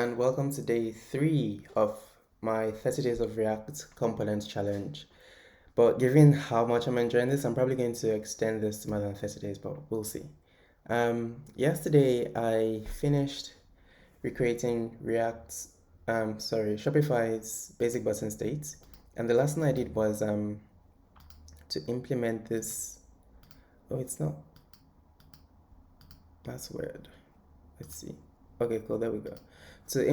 and welcome to day 3 of my 30 days of React components challenge. But given how much I'm enjoying this, I'm probably going to extend this to more than 30 days, but we'll see. Yesterday I finished recreating Shopify's basic button state, and the last thing I did was to implement this. Oh, it's not. That's weird. Let's see. Okay, cool. There we go. To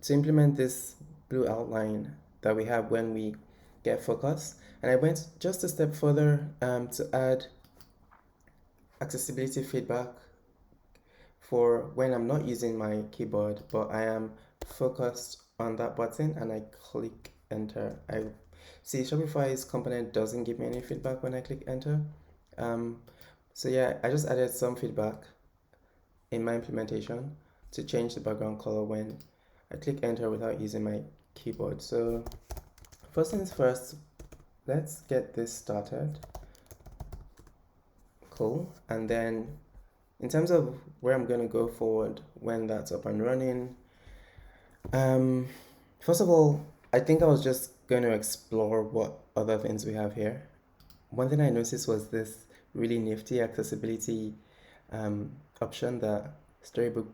implement this blue outline that we have when we get focus, and I went just a step further to add accessibility feedback for when I'm not using my keyboard, but I am focused on that button and I click enter. I see Shopify's component doesn't give me any feedback when I click enter. So yeah, I just added some feedback in my implementation to change the background color when I click enter without using my keyboard. So first things first, let's get this started. Cool. And then in terms of where I'm going to go forward when that's up and running, first of all, I think I was just going to explore what other things we have here. One thing I noticed was this really nifty accessibility option that Storybook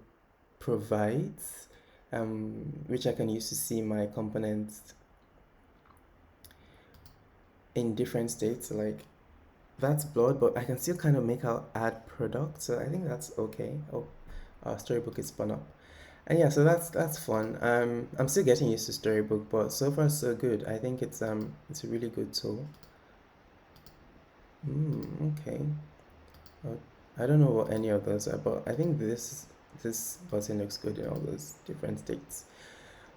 provides, which I can use to see my components in different states. Like that's blurred, but I can still kind of make out add product, so I think that's okay. Oh, our Storybook is spun up, and yeah, so that's fun. I'm still getting used to Storybook, but so far so good. I think it's a really good tool. Okay. I don't know what any of those are, but I think this button looks good in all those different states.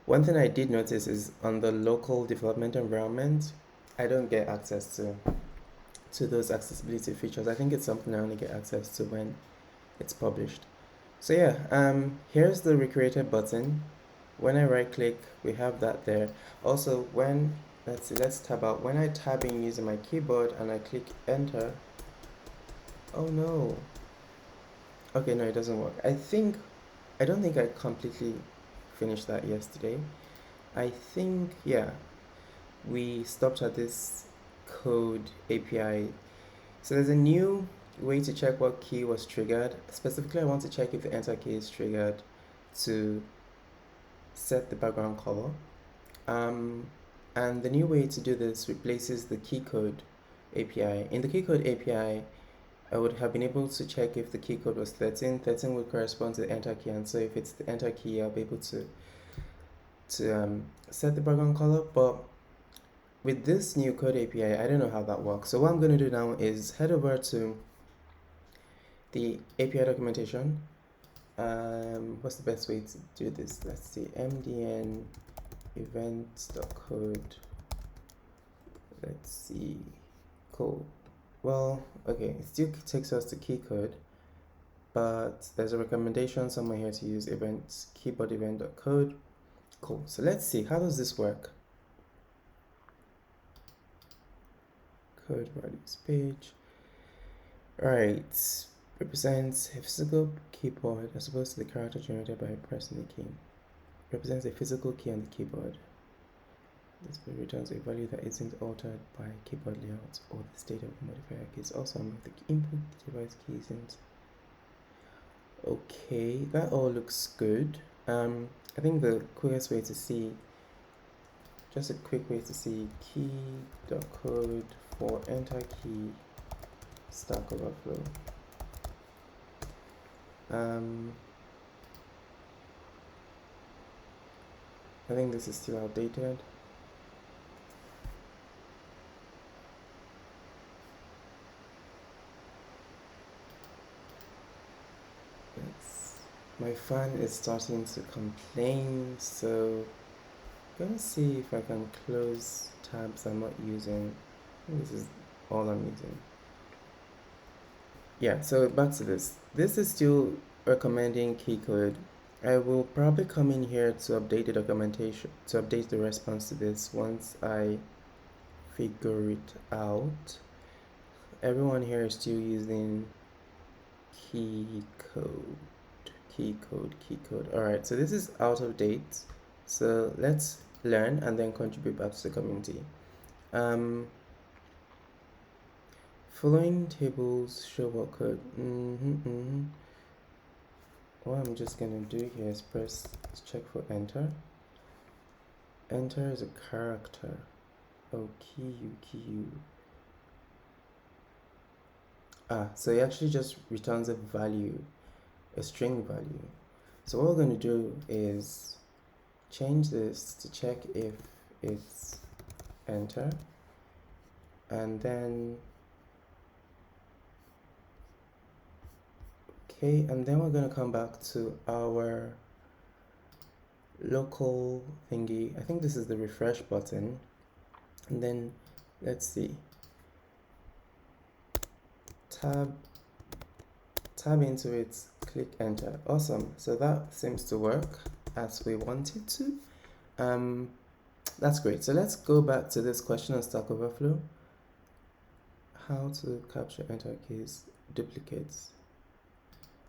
One thing I did notice is on the local development environment, I don't get access to those accessibility features. I think it's something I only get access to when it's published. So yeah, here's the recreated button. When I right click, we have that there. Also, let's tab out. When I tab in using my keyboard and I click enter, oh no. Okay, no, it doesn't work. I don't think I completely finished that yesterday. I think, yeah, we stopped at this code API. So there's a new way to check what key was triggered. Specifically, I want to check if the enter key is triggered to set the background color. And the new way to do this replaces the key code API. In the key code API, I would have been able to check if the key code was 13. 13 would correspond to the enter key, and so if it's the enter key, I'll be able to set the background color. But with this new code API, I don't know how that works. So what I'm going to do now is head over to the API documentation. What's the best way to do this? Let's see, mdn event.code. Let's see. Cool. Well, okay, it still takes us to key code, but there's a recommendation somewhere here to use KeyboardEvent.code. Cool. So let's see, how does this work? Code values page. Alright, represents a physical keyboard as opposed to the character generated by pressing the key. Represents a physical key on the keyboard. This returns a value that isn't altered by keyboard layout or the state of the modifier keys. Also, the input device key isn't. Okay, that all looks good. I think the quickest way to see, just a quick way to see key.code for enter key Stack Overflow. I think this is still outdated. My fan is starting to complain, so I'm gonna see if I can close tabs I'm not using. This is all I'm using. Yeah, so back to this. This is still recommending key code. I will probably come in here to update the documentation, to update the response to this once I figure it out. Everyone here is still using key code. key code. All right, so this is out of date. So let's learn and then contribute back to the community. Following tables show what code. What I'm just gonna do here is check for enter. Enter is a character. Oh, key. So it actually just returns a value, a string value. So what we're going to do is change this to check if it's enter, and then and then we're going to come back to our local thingy. I think this is the refresh button, and then let's see, tab into it, click enter. Awesome. So that seems to work as we want it to. That's great. So let's go back to this question on Stack Overflow. How to capture enter keys duplicates.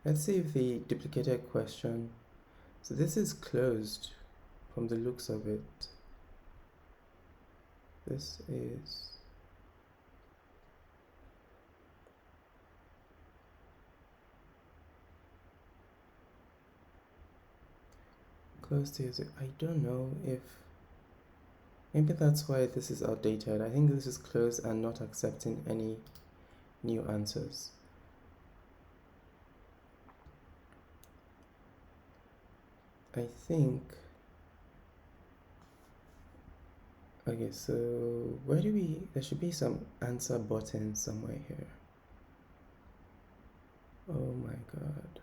Let's see if the duplicated question, so this is closed from the looks of it. This is closed to user. I don't know if maybe that's why this is outdated. I think this is closed and not accepting any new answers. I think, okay, so where do there should be some answer button somewhere here. Oh my god.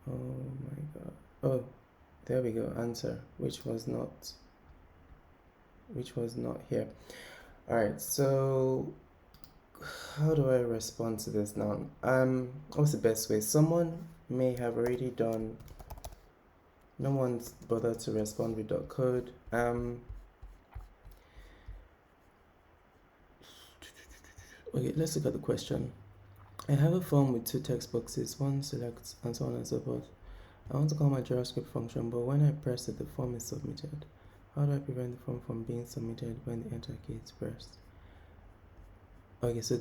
Oh my god. Oh, there we go, answer, which was not here. All right, so how do I respond to this now? What's the best way? Someone may have already done, no one's bothered to respond with .code. Okay, let's look at the question. I have a form with two text boxes, one selects and so on and so forth. I want to call my JavaScript function, but when I press it, the form is submitted. How do I prevent the form from being submitted when the enter key is pressed? Okay, so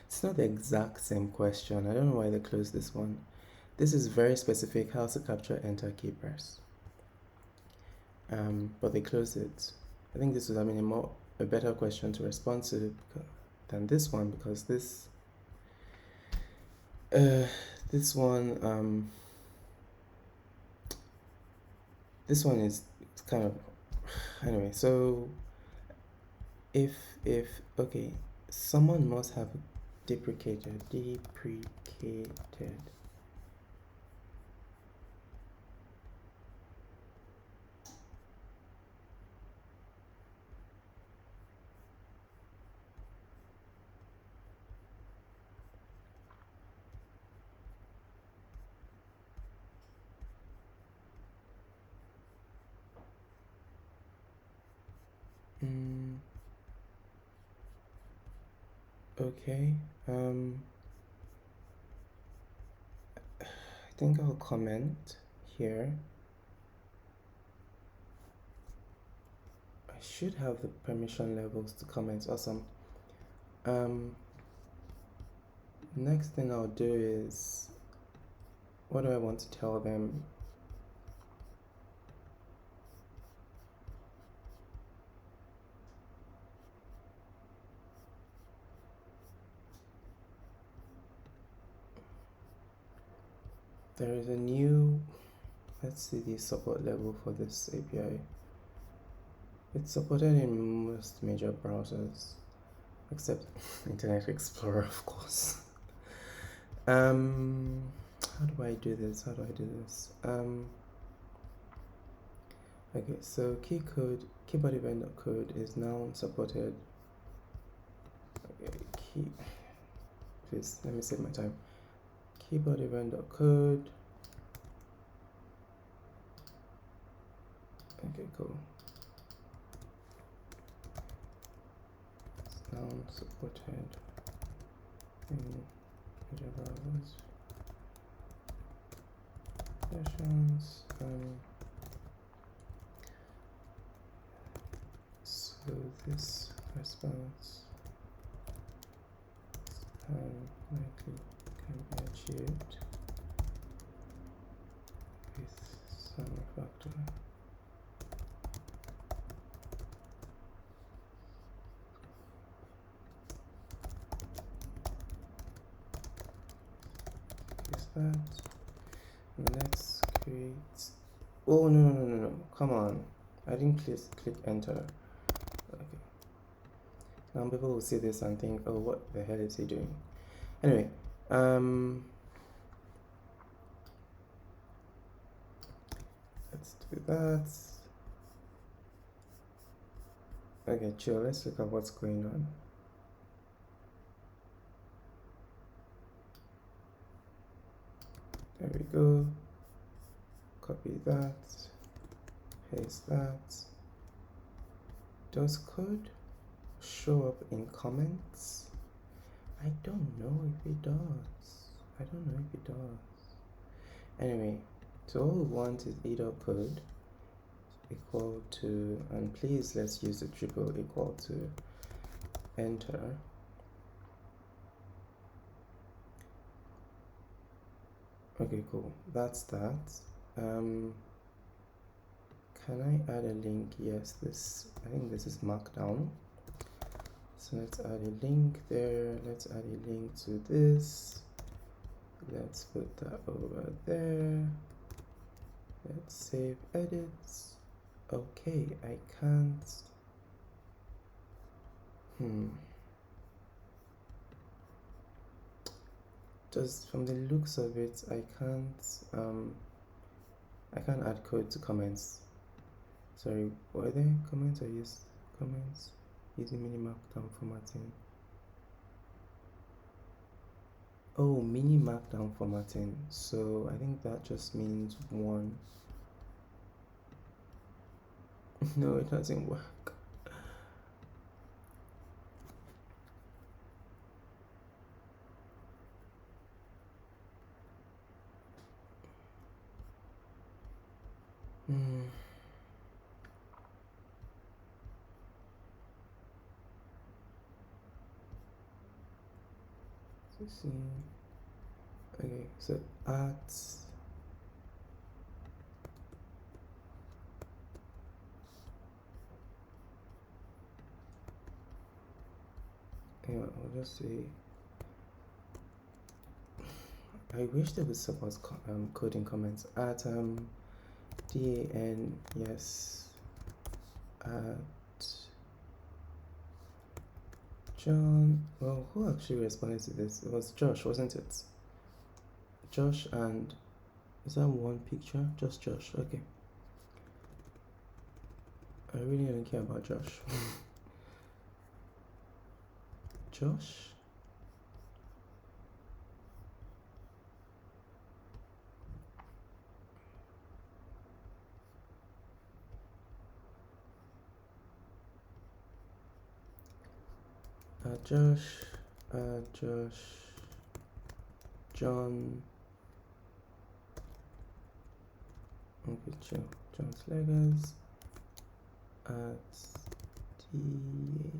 it's not the exact same question. I don't know why they closed this one. This is very specific, how to capture enter key press. But they closed it. I think this would have been a better question to respond to than this one, because this one is kind of, anyway. So if okay, someone must have deprecated. Okay, I think I'll comment here. I should have the permission levels to comment. Awesome. Next thing I'll do is, what do I want to tell them? There is a new, let's see the support level for this API. It's supported in most major browsers, except Internet Explorer, of course. How do I do this? Okay, so KeyboardEvent.code is now supported. Okay, please let me save my time. KeyboardEvent.code. Okay, cool. It's now supported in sessions. So this response likely can be achieved with some factor. Is that? Let's create. Oh no! Come on! I didn't click enter. Okay. Now people will see this and think, oh, what the hell is he doing? Anyway, let's do that. Okay, chill. Let's look at what's going on. There we go. Copy that. Paste that. Does code show up in comments? I don't know if it does. Anyway, so all we want is either code equal to, and please let's use the triple equal to enter. Okay, cool. That's that. Can I add a link? Yes, I think this is markdown. So let's add a link there. Let's add a link to this. Let's put that over there. Let's save edits. Okay, I can't. Just from the looks of it, I can't add code to comments. Sorry, were there comments? I used comments using mini markdown formatting. Oh, mini markdown formatting. So I think that just means one. No, it doesn't work. Let's see. Okay, so at I'll just say I wish there was support coding comments at DAN, yes, at John. Well, who actually responded to this? It was Josh, wasn't it? Josh, and is that one picture? Just Josh. Okay. I really don't care about Josh. Josh? Josh, John. Okay, chill. John's Legos at DCR.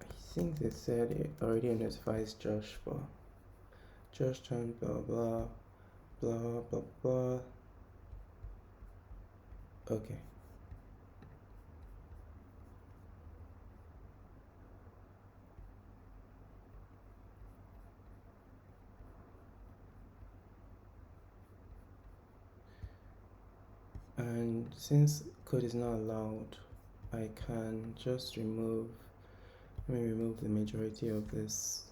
I think they said it already notifies Josh for Josh John blah blah blah blah blah. Okay. And since code is not allowed, I can just remove the majority of this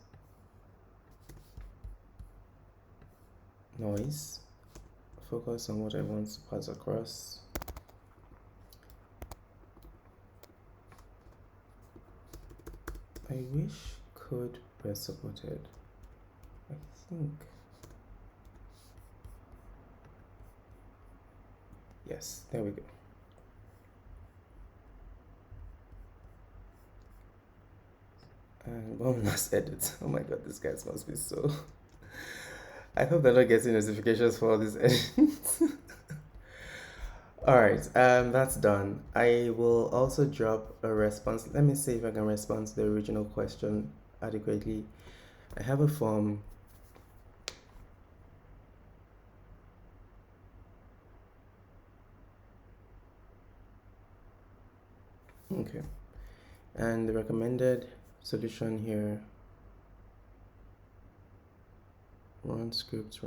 noise, focus on what I want to pass across. I wish code were supported. I think Yes, there we go. And one last edit. Oh my god, these guys must be so. I hope they're not getting notifications for all these edits. Alright, that's done. I will also drop a response. Let me see if I can respond to the original question adequately. I have a form. Okay. And the recommended solution here, run script.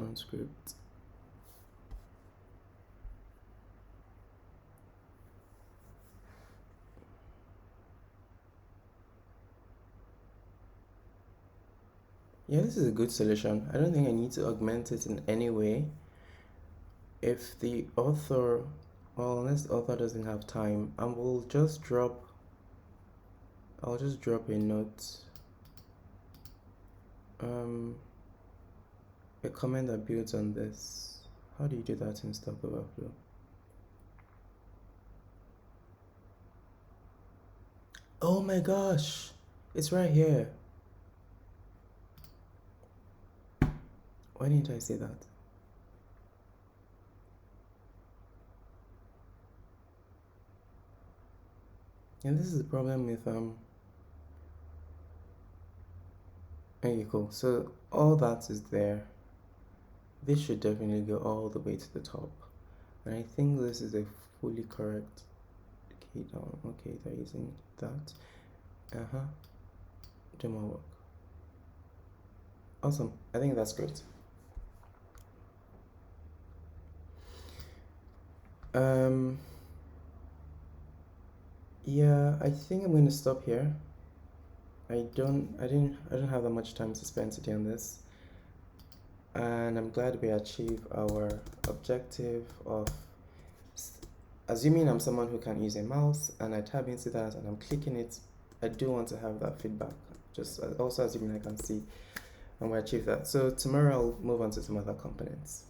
Yeah, this is a good solution. I don't think I need to augment it in any way. If the author, well, unless the author doesn't have time, I'll just drop a note, a comment that builds on this. How do you do that in Stack Overflow? Oh my gosh, it's right here. Why didn't I say that? And this is the problem with okay, cool. So all that is there. This should definitely go all the way to the top. And I think this is a fully correct key down. Okay, they're using that. Do more work. Awesome. I think that's great. Yeah, I think I'm gonna stop here. I don't have that much time to spend today on this. And I'm glad we achieved our objective of assuming I'm someone who can use a mouse and I tab into that and I'm clicking it. I do want to have that feedback, just also assuming I can see, and we achieve that. So tomorrow I'll move on to some other components.